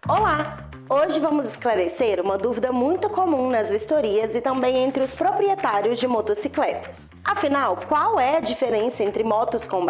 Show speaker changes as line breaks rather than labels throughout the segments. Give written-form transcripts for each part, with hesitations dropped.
Olá! Hoje vamos esclarecer uma dúvida muito comum nas vistorias e também entre os proprietários de motocicletas. Afinal, qual é a diferença entre motos com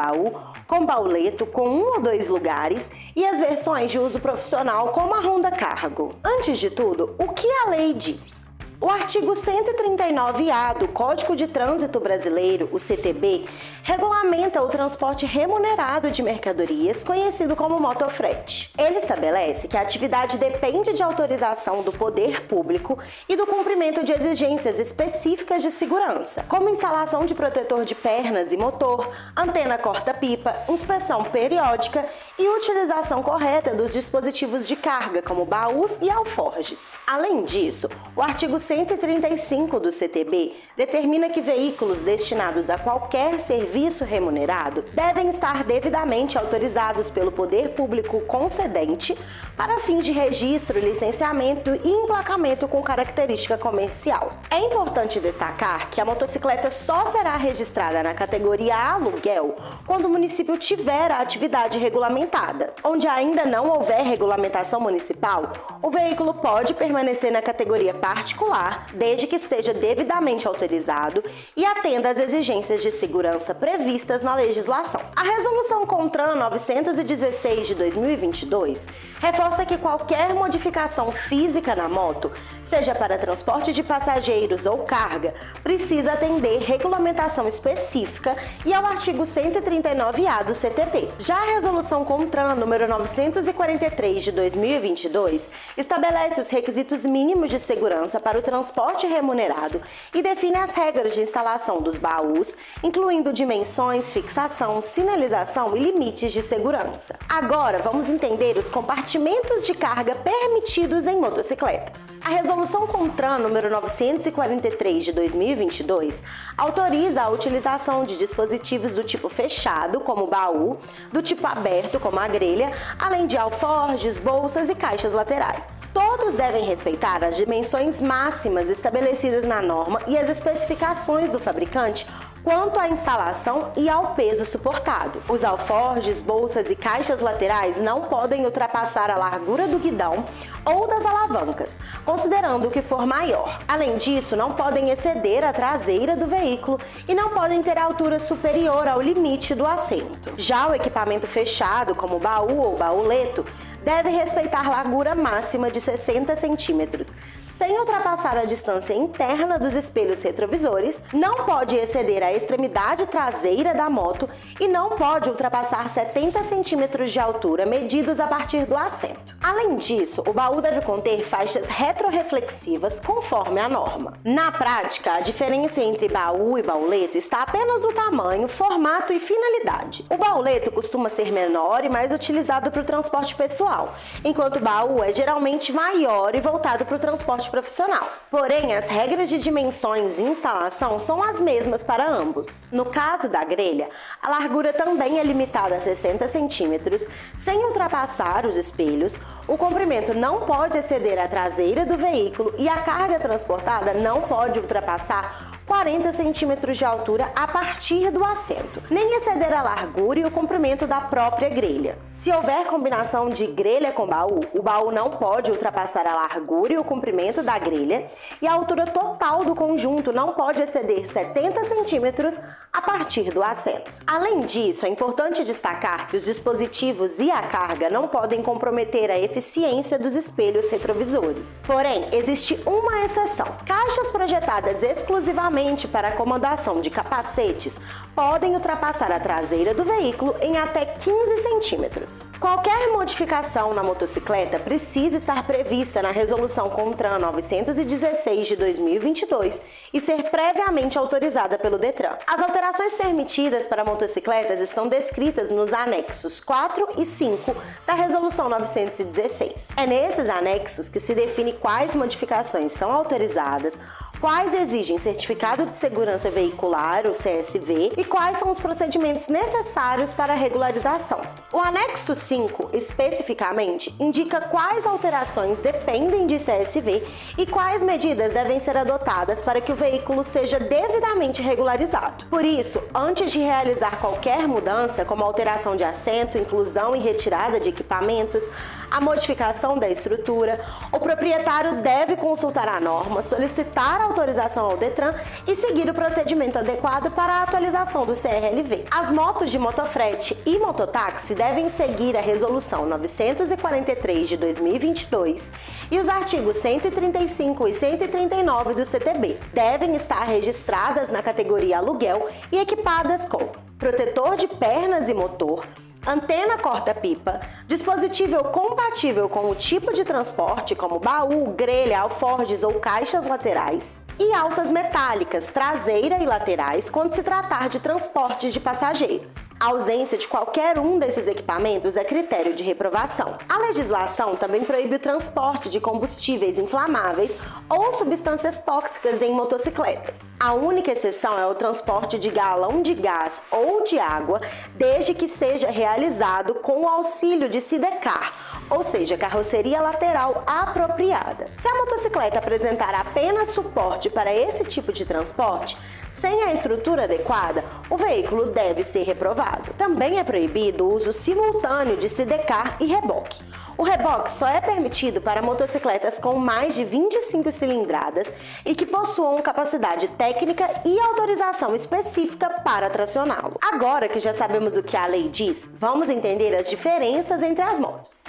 bauleto, com 1 ou 2 lugares e as versões de uso profissional como a Honda Cargo? Antes de tudo, o que a lei diz? O artigo 139-A do Código de Trânsito Brasileiro, o CTB, regulamenta o transporte remunerado de mercadorias, conhecido como motofrete. Ele estabelece que a atividade depende de autorização do poder público e do cumprimento de exigências específicas de segurança, como instalação de protetor de pernas e motor, antena corta-pipa, inspeção periódica e utilização correta dos dispositivos de carga, como baús e alforjes. Além disso, o artigo 135 do CTB determina que veículos destinados a qualquer serviço remunerado devem estar devidamente autorizados pelo poder público concedente para fins de registro, licenciamento e emplacamento com característica comercial. É importante destacar que a motocicleta só será registrada na categoria aluguel quando o município tiver a atividade regulamentada. Onde ainda não houver regulamentação municipal, o veículo pode permanecer na categoria particular, desde que esteja devidamente autorizado e atenda às exigências de segurança previstas na legislação. A Resolução CONTRAN 916 de 2022 reforça que qualquer modificação física na moto, seja para transporte de passageiros ou carga, precisa atender regulamentação específica e ao artigo 139-A do CTB. Já a Resolução CONTRAN número 943 de 2022 estabelece os requisitos mínimos de segurança para o transporte remunerado e define as regras de instalação dos baús, incluindo dimensões, fixação, sinalização e limites de segurança. Agora vamos entender os compartimentos de carga permitidos em motocicletas. A Resolução CONTRAN número 943 de 2022 autoriza a utilização de dispositivos do tipo fechado, como baú, do tipo aberto, como a grelha, além de alforjes, bolsas e caixas laterais. Todos devem respeitar as dimensões máximas estabelecidas na norma e as especificações do fabricante quanto à instalação e ao peso suportado. Os alforjes, bolsas e caixas laterais não podem ultrapassar a largura do guidão ou das alavancas, considerando o que for maior. Além disso, não podem exceder a traseira do veículo e não podem ter altura superior ao limite do assento. Já o equipamento fechado, como baú ou bauleto, deve respeitar largura máxima de 60 centímetros, sem ultrapassar a distância interna dos espelhos retrovisores, não pode exceder a extremidade traseira da moto e não pode ultrapassar 70 centímetros de altura, medidos a partir do assento. Além disso, o baú deve conter faixas retroreflexivas conforme a norma. Na prática, a diferença entre baú e bauleto está apenas no tamanho, formato e finalidade. O bauleto costuma ser menor e mais utilizado para o transporte pessoal, enquanto o baú é geralmente maior e voltado para o transporte profissional. Porém, as regras de dimensões e instalação são as mesmas para ambos. No caso da grelha, a largura também é limitada a 60 centímetros, sem ultrapassar os espelhos, o comprimento não pode exceder a traseira do veículo e a carga transportada não pode ultrapassar 40 centímetros de altura a partir do assento, nem exceder a largura e o comprimento da própria grelha. Se houver combinação de grelha com baú, o baú não pode ultrapassar a largura e o comprimento da grelha e a altura total do conjunto não pode exceder 70 centímetros a partir do assento. Além disso, é importante destacar que os dispositivos e a carga não podem comprometer a eficiência dos espelhos retrovisores. Porém, existe uma exceção. Caixas projetadas exclusivamente para acomodação de capacetes podem ultrapassar a traseira do veículo em até 15 centímetros. Qualquer modificação na motocicleta precisa estar prevista na Resolução CONTRAN 916 de 2022 e ser previamente autorizada pelo Detran. As alterações permitidas para motocicletas estão descritas nos anexos 4 e 5 da Resolução 916. É nesses anexos que se define quais modificações são autorizadas, quais exigem certificado de segurança veicular, o CSV, e quais são os procedimentos necessários para a regularização. O anexo 5, especificamente, indica quais alterações dependem de CSV e quais medidas devem ser adotadas para que o veículo seja devidamente regularizado. Por isso, antes de realizar qualquer mudança, como alteração de assento, inclusão e retirada de equipamentos, a modificação da estrutura, o proprietário deve consultar a norma, solicitar autorização ao Detran e seguir o procedimento adequado para a atualização do CRLV. As motos de motofrete e mototáxi devem seguir a Resolução 943 de 2022 e os artigos 135 e 139 do CTB. Devem estar registradas na categoria aluguel e equipadas com protetor de pernas e motor, antena corta-pipa, dispositivo compatível com o tipo de transporte, como baú, grelha, alforjes ou caixas laterais, e alças metálicas, traseira e laterais, quando se tratar de transportes de passageiros. A ausência de qualquer um desses equipamentos é critério de reprovação. A legislação também proíbe o transporte de combustíveis inflamáveis ou substâncias tóxicas em motocicletas. A única exceção é o transporte de galão de gás ou de água, desde que seja realizado com o auxílio de sidecar, ou seja, carroceria lateral apropriada. Se a motocicleta apresentar apenas suporte para esse tipo de transporte, sem a estrutura adequada, o veículo deve ser reprovado. Também é proibido o uso simultâneo de sidecar e reboque. O reboque só é permitido para motocicletas com mais de 25 cilindradas e que possuam capacidade técnica e autorização específica para tracioná-lo. Agora que já sabemos o que a lei diz, vamos entender as diferenças entre as motos.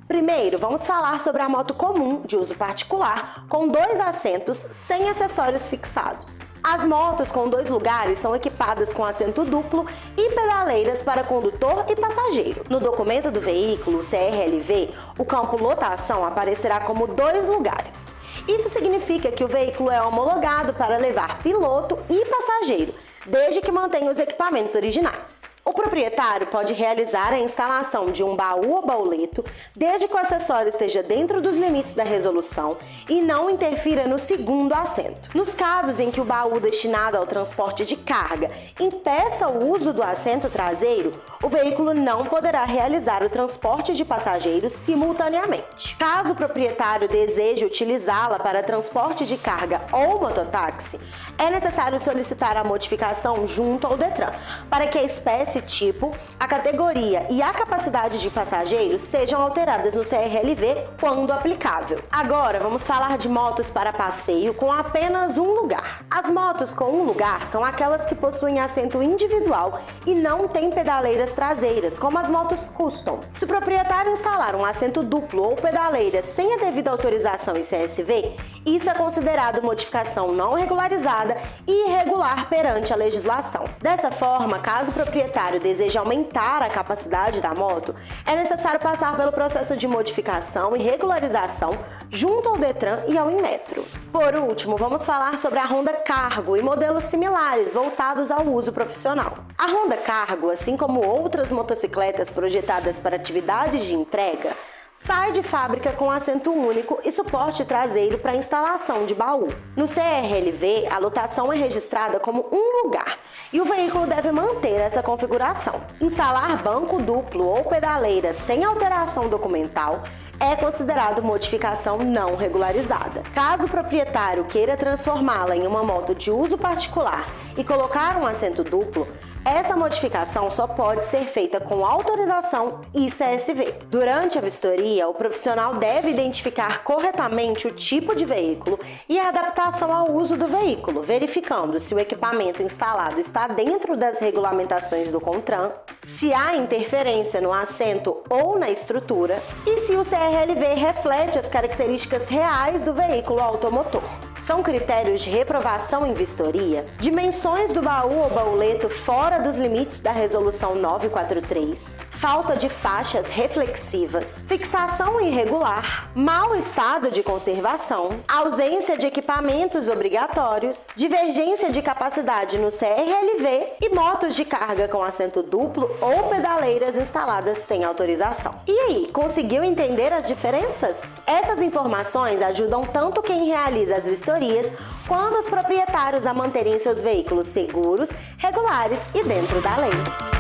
Primeiro, vamos falar sobre a moto comum de uso particular, com 2 assentos sem acessórios fixados. As motos com 2 lugares são equipadas com assento duplo e pedaleiras para condutor e passageiro. No documento do veículo, CRLV, o campo lotação aparecerá como 2 lugares. Isso significa que o veículo é homologado para levar piloto e passageiro, desde que mantenha os equipamentos originais. O proprietário pode realizar a instalação de um baú ou bauleto, desde que o acessório esteja dentro dos limites da resolução e não interfira no segundo assento. Nos casos em que o baú destinado ao transporte de carga impeça o uso do assento traseiro, o veículo não poderá realizar o transporte de passageiros simultaneamente. Caso o proprietário deseje utilizá-la para transporte de carga ou mototáxi, é necessário solicitar a modificação junto ao Detran, para que a espécie, tipo, a categoria e a capacidade de passageiros sejam alteradas no CRLV quando aplicável. Agora vamos falar de motos para passeio com apenas um lugar. As motos com um lugar são aquelas que possuem assento individual e não têm pedaleiras traseiras, como as motos custom. Se o proprietário instalar um assento duplo ou pedaleira sem a devida autorização em CSV, isso é considerado modificação não regularizada e irregular perante a legislação. Dessa forma, caso o proprietário deseje aumentar a capacidade da moto, é necessário passar pelo processo de modificação e regularização junto ao Detran e ao Inmetro. Por último, vamos falar sobre a Honda Cargo e modelos similares voltados ao uso profissional. A Honda Cargo, assim como outras motocicletas projetadas para atividades de entrega, sai de fábrica com assento único e suporte traseiro para instalação de baú. No CRLV, a lotação é registrada como um lugar e o veículo deve manter essa configuração. Instalar banco duplo ou pedaleira sem alteração documental é considerado modificação não regularizada. Caso o proprietário queira transformá-la em uma moto de uso particular e colocar um assento duplo, essa modificação só pode ser feita com autorização e CSV. Durante a vistoria, o profissional deve identificar corretamente o tipo de veículo e a adaptação ao uso do veículo, verificando se o equipamento instalado está dentro das regulamentações do CONTRAN, se há interferência no assento ou na estrutura e se o CRLV reflete as características reais do veículo automotor. São critérios de reprovação em vistoria, dimensões do baú ou bauleto fora dos limites da Resolução 943, falta de faixas reflexivas, fixação irregular, mau estado de conservação, ausência de equipamentos obrigatórios, divergência de capacidade no CRLV e motos de carga com assento duplo ou pedaleiras instaladas sem autorização. E aí, conseguiu entender as diferenças? Essas informações ajudam tanto quem realiza as vistorias quanto os proprietários a manterem seus veículos seguros, regulares e dentro da lei.